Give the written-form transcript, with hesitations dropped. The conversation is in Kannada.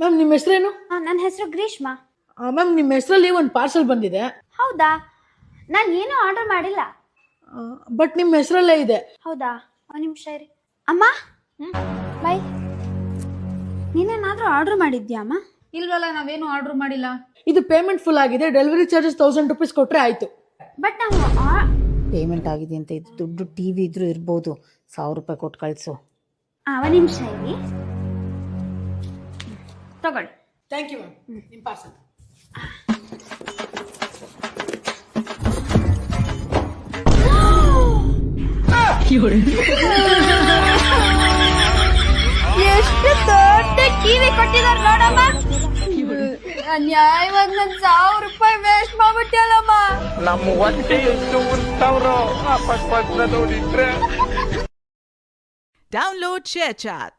ಮ್ಯಾಮ್ ನಿಮ್ಮ ಹೆಸರೇನು? ನನ್ನ ಹೆಸರು ಗ್ರೀಷ್ಮಾ. ಮ್ಯಾಮ್ ನಿಮ್ಮ ಹೆಸರಲ್ಲಿ ಒಂದು ಪಾರ್ಸಲ್ ಬಂದಿದೆ. ಹೌದಾ? ನಾನು ಏನೂ ಆರ್ಡರ್ ಮಾಡಿಲ್ಲ. ಬಟ್ ನಿಮ್ಮ ಹೆಸರಲ್ಲೇ ಇದೆ. ಹೌದಾ? ಒಂದು ನಿಮಿಷ ಇರಿ. ಅಮ್ಮ ಬಾಯ್. ನೀನೇನಾದರೂ ಆರ್ಡರ್ ಮಾಡಿದ್ಯಾ ಅಮ್ಮ? ಇಲ್ವಲ್ಲ, ನಾವೇನು ಆರ್ಡರ್ ಮಾಡಿಲ್ಲ. ಇದು ಪೇಮೆಂಟ್ ಫುಲ್ ಆಗಿದೆ. ಡೆಲಿವರಿ ಚಾರ್ಜಸ್ 1000 ರೂಪೀಸ್ ಕೊಟ್ಟರೆ ಆಯಿತು. ಬಟ್ ನಾವು ಪೇಮೆಂಟ್ ಆಗಿದೆ ಅಂತ ಇದು ದುಡ್ಡು ಟಿವಿ ಇದ್ರೂ ಇರ್ಬೋದು. 1000 ರೂಪಾಯಿ ಕೊಟ್ಟು ಕಳಿಸು. ಒಂದು ನಿಮಿಷ ಇರಿ, ತಗೊಳ್ಳಿ. Thank you ma'am. ನಿಮ್ಮ ಪಾರ್ಸಲ್. ಎಷ್ಟು ದೊಡ್ಡ ಟಿವಿ ಕೊಟ್ಟಿದ್ದಾರೆ ನೋಡಮ್ಮ. ನ್ಯಾಯವಾಗಿ ನನ್ನ 1000 ರೂಪಾಯಿ ವೇಸ್ಟ್ ಮಾಡ್ಬಿಟ್ಟಲ್ಲಮ್ಮ. ನಮ್ಮ ಹೊಟ್ಟೆ ಎಷ್ಟು ಉರ್ತಾವ್ರೋ ಆ ಪಕ್ಕ ನೋಡಿದ್ರೆ. Download ShareChat.